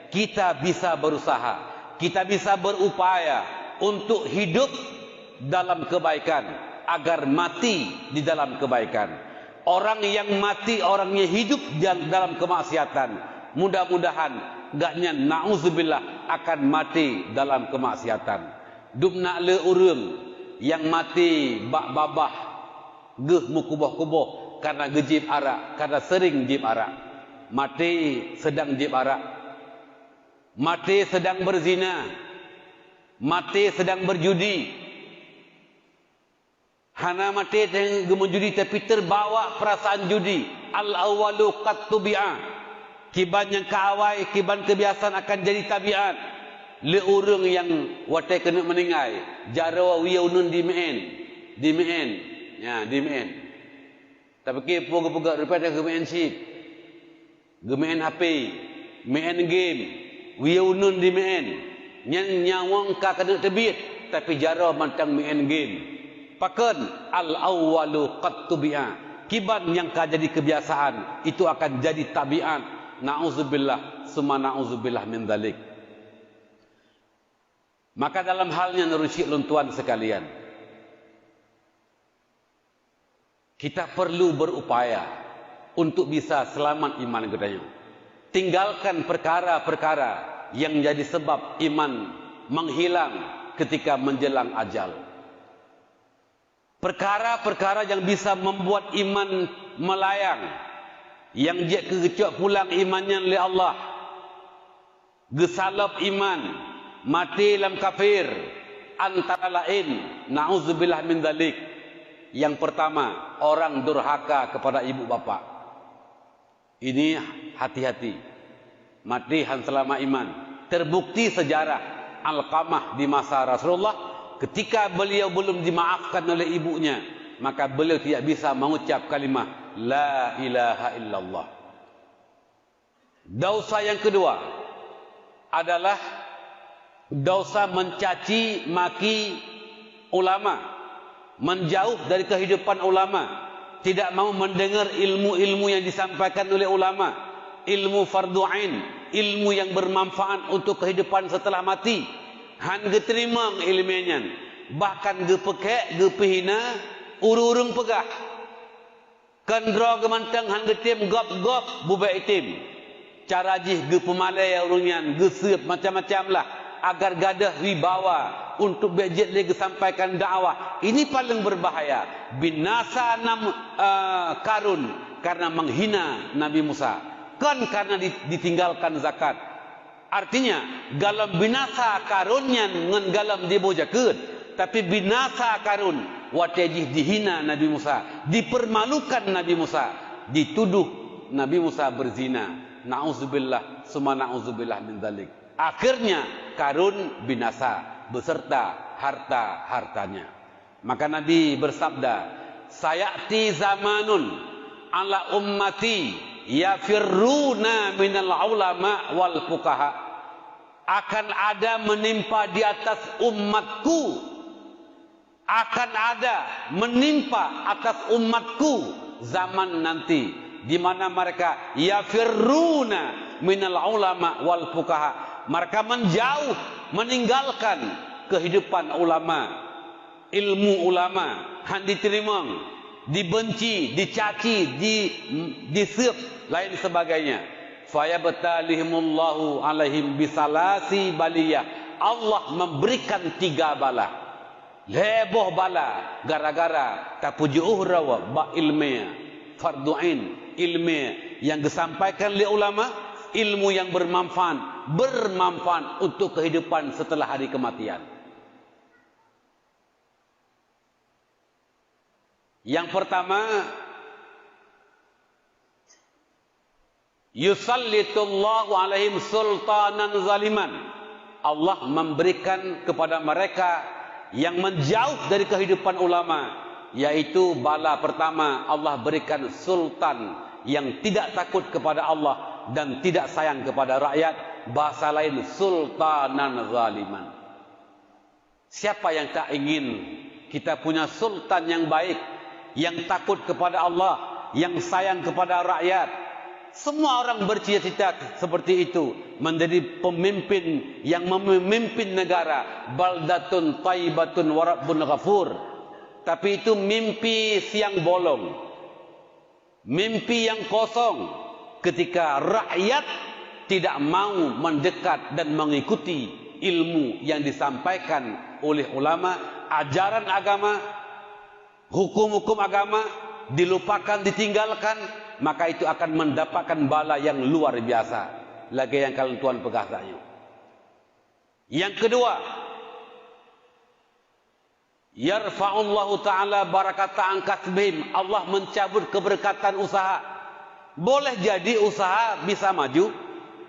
kita bisa berusaha, kita bisa berupaya untuk hidup dalam kebaikan, agar mati di dalam kebaikan. Orang yang mati, orangnya hidup dalam kemaksiatan, mudah-mudahan gaknya na'udzubillah akan mati dalam kemaksiatan. Dupna le urang yang mati bak babah geh mukuboh-kuboh karena gejib arak, karena sering jib arak. Mati sedang jib arak, mati sedang berzina, mati sedang berjudi. Hana mati dengan judi tapi terbawa perasaan judi. Al-awwalu qad tubi'a. Kiban yang kaawai, kiban kebiasaan akan jadi tabiat. Le urang yang watai kena meninggai, jarawa wiyaunun di meen. Ya, di meen. Tapi ke poga-poga daripada ke meen sip. Gemeen HP, meen game, wiyaunun di meen. Yang nyawang ka kena tebit, tapi jarawa mantang meen game. Pakan al-awwalu qad tubi'a. Kiban yang ka jadi kebiasaan itu akan jadi tabiat. Na'udzubillah, summa na'udzubillah min dzalik. Maka dalam halnya nerusi luntuan sekalian, kita perlu berupaya untuk bisa selamat iman kita. Tinggalkan perkara-perkara yang jadi sebab iman menghilang ketika menjelang ajal. Perkara-perkara yang bisa membuat iman melayang, yang dia kecok pulang imannya oleh Allah, gesalap iman, mati dalam kafir, antara lain na'udzubillah min dzalik. Yang pertama, orang durhaka kepada ibu bapa. Ini hati-hati, mati han selama iman. Terbukti sejarah Alqamah di masa Rasulullah, ketika beliau belum dimaafkan oleh ibunya, maka beliau tidak bisa mengucap kalimah la ilaha illallah. Dosa yang kedua adalah dosa mencaci maki ulama, menjauh dari kehidupan ulama, tidak mau mendengar ilmu-ilmu yang disampaikan oleh ulama, ilmu fardu ain, ilmu yang bermanfaat untuk kehidupan setelah mati. Han geterima ilmunya, bahkan gepekek, gepehina, urung-urung pegah. Kendra gemantang han getim gop-gop bubai itim. Cara jih gepemalai urungan, gesep macam-macam lah, agar gadah wibawa untuk bejet lagi sampaikan dakwah. Ini paling berbahaya. Binasa Karun karena menghina Nabi Musa, kan karena ditinggalkan zakat. Artinya galam binasa Karunnya ngan galam dibojakeun, tapi binasa Karun watejih dihina Nabi Musa, dipermalukan Nabi Musa, dituduh Nabi Musa berzina. Na'udzubillah, summa na'udzubillah min dzalik. Akhirnya Karun binasa beserta harta-hartanya. Maka Nabi bersabda, sayati zamanun ala ummati yafirruna minal ulama wal fuqaha. Akan ada menimpa di atas umatku, akan ada menimpa atas umatku zaman nanti, di mana mereka yafirruna minal ulama wal fuqaha, mereka menjauh, meninggalkan kehidupan ulama, ilmu ulama, han diterima, dibenci, dicaci, disep, lain sebagainya. Fayabtalihimullahu alaihim bisalasi baliyah. Allah memberikan 3 bala. Leboh bala gara-gara tapuji uhrawa ba ilmiah, fardu'in ilmiah yang disampaikan oleh ulama, ilmu yang bermanfaat untuk kehidupan setelah hari kematian. Yang pertama, yusallitullahu alaihim sultanan zaliman. Allah memberikan kepada mereka yang menjauh dari kehidupan ulama, yaitu bala pertama, Allah berikan sultan yang tidak takut kepada Allah dan tidak sayang kepada rakyat. Bahasa lain, sultanan zaliman. Siapa yang tak ingin kita punya sultan yang baik, yang takut kepada Allah, yang sayang kepada rakyat, Semua orang bercita-cita seperti itu, menjadi pemimpin yang memimpin negara. Baldatun taibatun wa rabbun ghafur. Tapi itu mimpi siang bolong, mimpi yang kosong, ketika rakyat tidak mau mendekat dan mengikuti ilmu yang disampaikan oleh ulama, ajaran agama, hukum-hukum agama dilupakan, ditinggalkan, maka itu akan mendapatkan bala yang luar biasa. Lagi yang kalian tuan pegahnya. Yang kedua, yarfa'ullahu ta'ala barakata an kasbihim. Allah mencabut keberkatan usaha. Boleh jadi usaha bisa maju,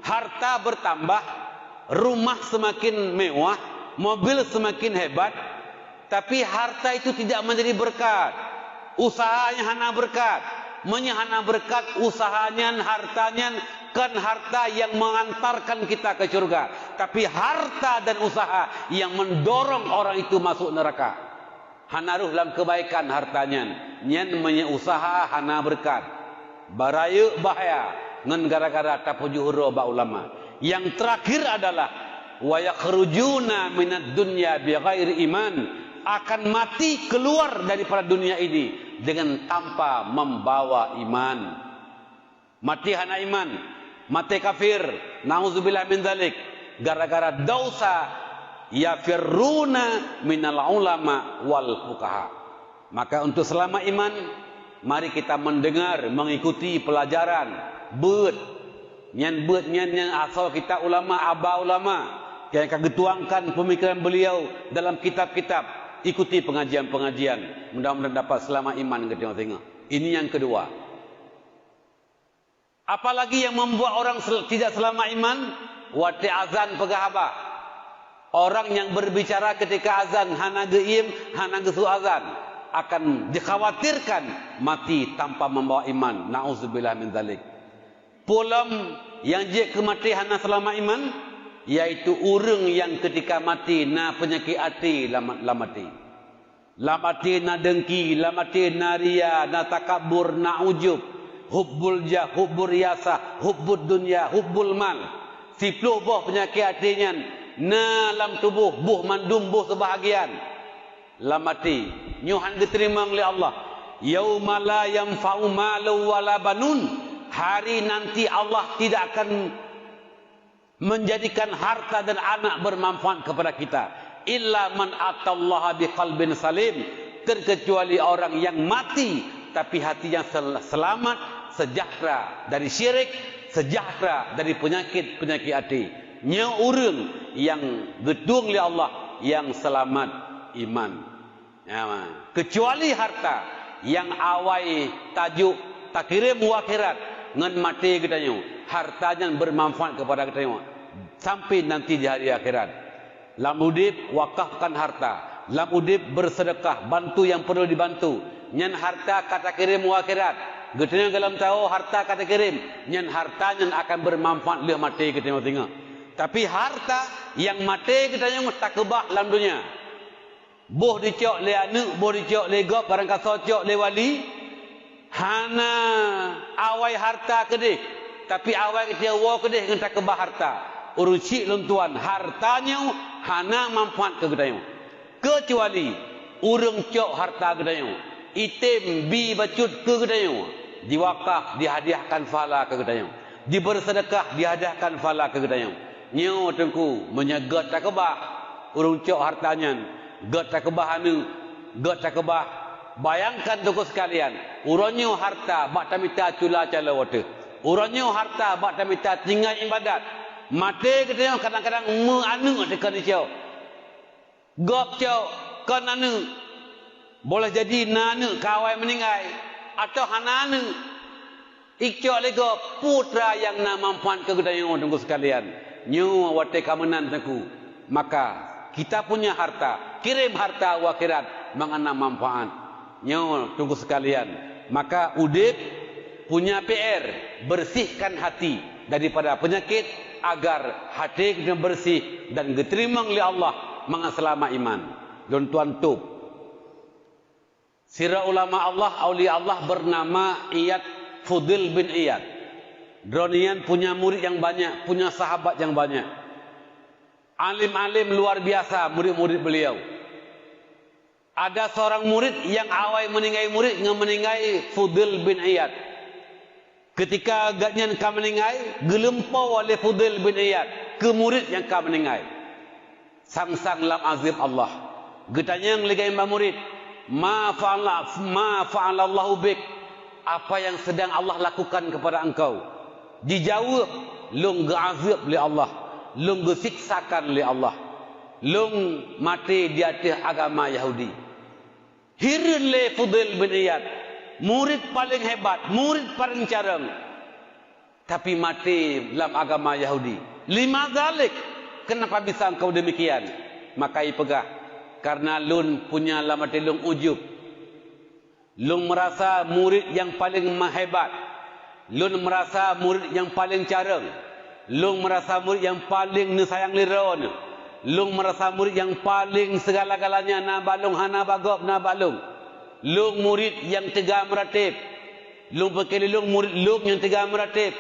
harta bertambah, rumah semakin mewah, mobil semakin hebat, tapi harta itu tidak menjadi berkat. Usahanya hana berkat, menyahana berkat usahanya, hartanya kan harta yang mengantarkan kita ke surga, tapi harta dan usaha yang mendorong orang itu masuk neraka. Hana ruh dalam kebaikan hartanya, nyen usaha hana berkat, barayu bahaya ngan gara-gara tapujuhuro ba ulama. Yang terakhir adalah wa yakhrujuna minad dunya bighairi iman, akan mati keluar daripada dunia ini dengan tanpa membawa iman. Mati hana iman, mati kafir, nauzubillah min dzalik, gara-gara dosa, yafirruna minal ulama wal fuqaha. Maka untuk selama iman, mari kita mendengar, mengikuti pelajaran beut nyan asal kita ulama, aba ulama yang akan dituangkan pemikiran beliau dalam kitab-kitab. Ikuti pengajian-pengajian, mudah-mudahan dapat selama iman ke tengok-tengok. Ini yang kedua. Apalagi yang membuat orang tidak selama iman? Wati azan pegahaba. Orang yang berbicara ketika azan hana geim, hana gesu azan, akan dikhawatirkan mati tanpa membawa iman. Nauzubillah min dzalik. Pulam yang je kemati hana selama iman, yaitu urang yang ketika mati na penyakit hati lamati. Lamati na dengki, lamati na ria, na takabur, na ujub, hubbul jah, hubbur riasah, hubbud dunya, hubbul mal. 10 buah penyakit hatinya na lam tubuh, buh mandum, buh sebahagian. Lamati nyuhan diterima oleh Allah. Yauma la yanfa'u malu wala banun. Hari nanti Allah tidak akan menjadikan harta dan anak bermanfaat kepada kita, illa man atallaha biqalbin salim, terkecuali orang yang mati tapi hatinya selamat, sejahtera dari syirik, sejahtera dari penyakit hati. Nya urang yang gedung li Allah yang selamat iman. Ya, kecuali harta yang awai tajuk takirim akhirat ngan mati katanya, hartanya bermanfaat kepada kita sampai nanti di hari akhirat. Lam udip wakafkan harta, lam udip bersedekah, bantu yang perlu dibantu. Nyan harta kata kirim akhirat, getanya dalam tahu harta kata kirim, nyan hartanya akan bermanfaat le mati kita tengok. Tapi harta yang mati katanya tak kebah dalam dunia. Boh dicok le anu, boh dicok le gop, barang kasut cok le wali. Hana awai harta kedih, tapi awai dia wa kedih dengan tak kebah harta. Urusi luntuan hartanya hana manfaat ke gedayung. Kecuali urang cok harta gedayung, item bi bacut ke gedayung, diwakaf dihadiahkan pahala ke gedayung, dibersedekah dihadiahkan pahala ke gedayung. Nyo tengku menyegat tak kebah urang cok hartanya, gat tak kebah anu, gat tak kebah. Bayangkan tuku sekalian, uronyo harta bak tamita cula cala water. Uronyo harta bak tamita tinggal ibadat. Mate katanya kadang-kadang anu dekat dia. Gop cau kan anu. Boleh jadi nanu kawai meninggal atau hananu. Ikcok lego putra yang na manfaat ke gedayung tunggu sekalian. Nyu wate kamenan teku. Maka kita punya harta, kirim harta akhirat mangana manfaat. Nyo tunggu sekalian, maka udip punya PR, bersihkan hati daripada penyakit agar hati kita bersih dan diterima oleh Allah mengaslama iman. Don tuan tub. Sirah ulama Allah, aulia Allah bernama Iyad Fudil bin Iyad. Dronian punya murid yang banyak, punya sahabat yang banyak. Alim-alim luar biasa murid-murid beliau. Ada seorang murid yang awal meninggal murid yang meninggal Fudail bin Iyad. Ketika agaknya kau meninggal, gelempau oleh Fudail bin Iyad ke murid yang kau meninggal. Sang-sang lam azib Allah. Getanya ngeligai murid, ma fa'ala Allahu bik. Apa yang sedang Allah lakukan kepada engkau? Dijawab, lung ga'azib li Allah, lung gesiksakan li Allah, lung mati di atas agama Yahudi. Hirin le Fudail bin Iyad, murid paling hebat, murid paling carang, tapi mati dalam agama Yahudi. Lima zalik, kenapa bisa engkau demikian? Maka ia pegah, karena lun punya lamati lung ujub. Lun merasa murid yang paling hebat, lun merasa murid yang paling carang, lun merasa murid yang paling nesayang liron, lung merasa murid yang paling segala-galanya na balung hana bagop na balung. Lung murid yang tegak meratib. Lung pekelilung murid lung yang tegak meratib.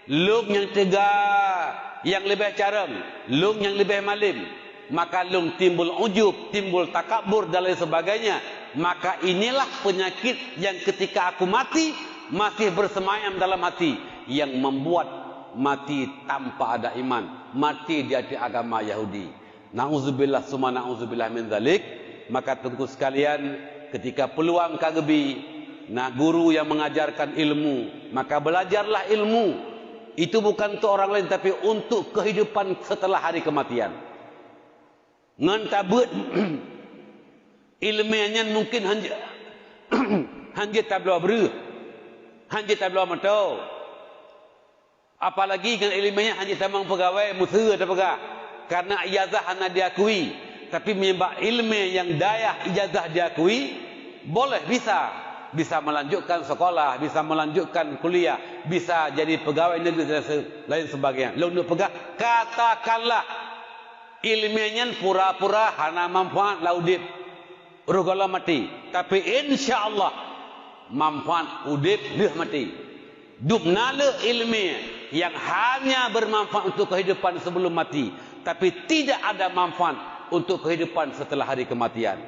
Lung yang tegak yang lebih carang, lung yang lebih malim. Maka lung timbul ujub, timbul takabur dan lain sebagainya. Maka inilah penyakit yang ketika aku mati masih bersemayam dalam hati, yang membuat mati tanpa ada iman, mati di atas agama Yahudi. Na'udzubillah summa na'udzubillah min dzalik. Maka tunggu sekalian, ketika peluang kagebi, nah guru yang mengajarkan ilmu, maka belajarlah ilmu. Itu bukan untuk orang lain, tapi untuk kehidupan setelah hari kematian. Ngan tabut ilmiahnya mungkin hanya tablo beru, hanya tablo matau. Apalagi kan ilmiahnya hanya tamang pegawai musuh ada pegah, karena ijazah hanya diakui. Tapi menyebab ilmu yang daya ijazah diakui, boleh bisa melanjutkan sekolah, bisa melanjutkan kuliah, bisa jadi pegawai negeri dan lain sebagainya. Lalu pegah, katakanlah ilmiahnya pura-pura hana manfaat laudip rugala mati, tapi insya Allah manfaat udip leh mati. Dubnala ilmiah yang hanya bermanfaat untuk kehidupan sebelum mati, tapi tidak ada manfaat untuk kehidupan setelah hari kematian.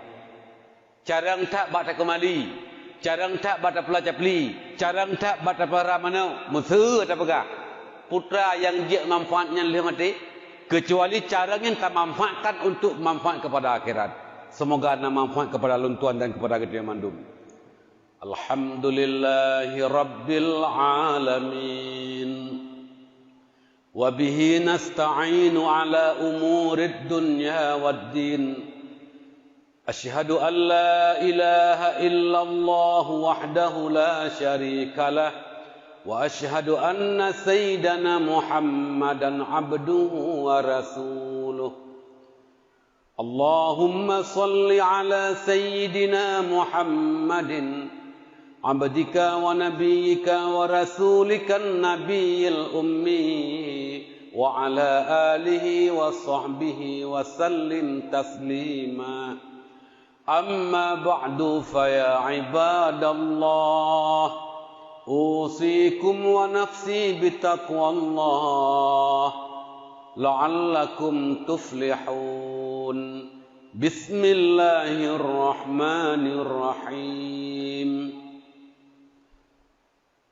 Carang tak bata kemali, carang tak bata pelajar peli, carang tak bata para mana musuh atau pegah putra yang dia manfaatnya leh mati, kecuali caranya tak manfaatkan untuk manfaat kepada akhirat. Semoga ada manfaat kepada luntuan dan kepada gede mandum. Alhamdulillahi Rabbil Alamin. Wabihi nasta'inu ala umurid dunya wad din. Ashhadu an la ilaha illallah wahdahu la syarika lah. Wa ashhadu anna sayyidana Muhammadan abduhu wa rasuluh. Allahumma salli ala sayyidina Muhammadin abdika wa nabiyyika wa rasulika nabiyil ummi wa ala alihi wa sahbihi wa sallim taslima. Amma ba'du fa ya ibadallah, usikum wa nafsi bitaqwallah la'allakum tuflihun. Bismillahirrahmanirrahim.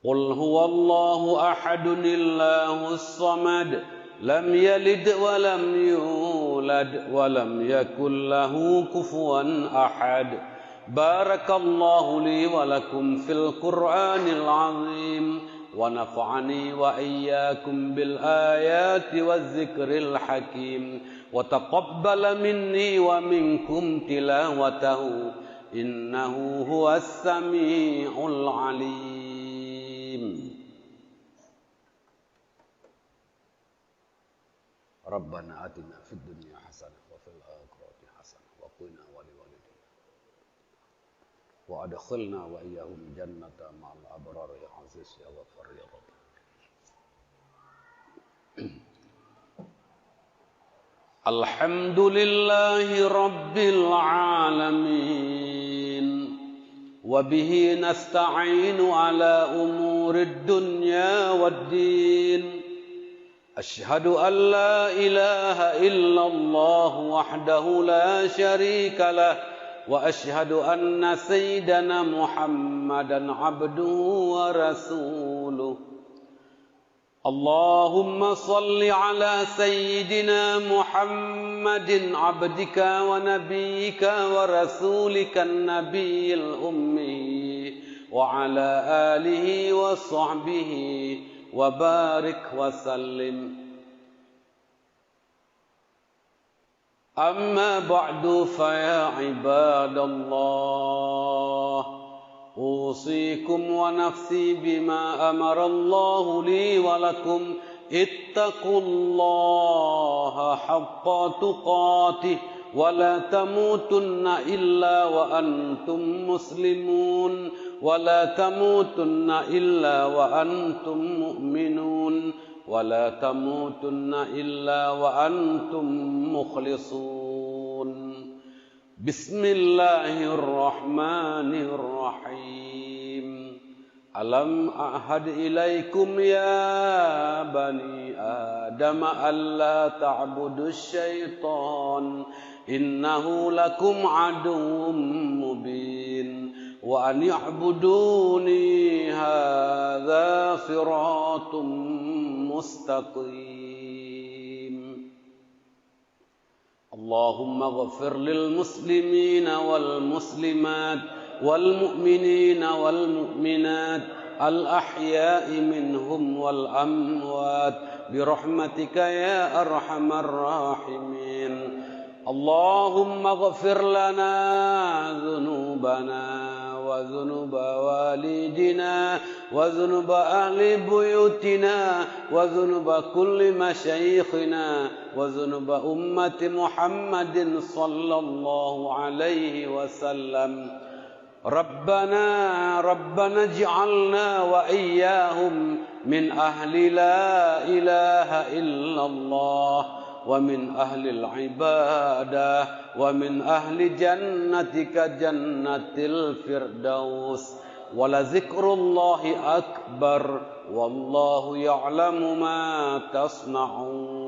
Qul huwallahu ahadun illahus samad, lam yalid wa lam yulad wa lam yakul lahu kufuwan ahad. Barakallahu li wa lakum fil Qur'anil azim, wa nafa'ani wa iyyakum bil ayati waz zikril hakim, wa taqabbala minni wa minkum tilawatahu, innahu huwas sami'ul alim. Rabbana atina fid dunya hasanah wa fil akhirati hasanah wa qina waliwalidina wa adkhilna wa iyyahum jannata ma'al abrar ya aziz ya ghafar ya rabb. Alhamdulillahi rabbil alamin, wa bihi nasta'inu ala umur نور الدنيا والدين أشهد أن لا إله إلا الله وحده لا شريك له وأشهد أن سيدنا محمدا عبده ورسوله اللهم صل على سيدنا محمد عبدك ونبيك ورسولك النبي الأمي وعلى آله وصحبه وبارك وسلم أما بعد فيا عباد الله أوصيكم ونفسي بما أمر الله لي ولكم اتقوا الله حق تقاته ولا تموتن إلا وأنتم مسلمون ولا تموتن إلا وأنتم مؤمنون ولا تموتن إلا وأنتم مخلصون بسم الله الرحمن الرحيم ألم أعهد إليكم يا بني آدم ألا تعبدوا الشيطان إنه لكم عدو مبين وأن اعبدوني هذا صراط مستقيم اللهم اغفر للمسلمين والمسلمات والمؤمنين والمؤمنات الأحياء منهم والأموات برحمتك يا أرحم الراحمين اللهم اغفر لنا ذنوبنا وذنوب والدنا وذنوب أهل بيوتنا وذنوب كل مشايخنا وذنوب أمة محمد صلى الله عليه وسلم ربنا اجعلنا وإياهم من أهل لا إله إلا الله ومن أهل العبادة ومن أهل جنتك جنة الفردوس ولذكر الله أكبر والله يعلم ما تصنعون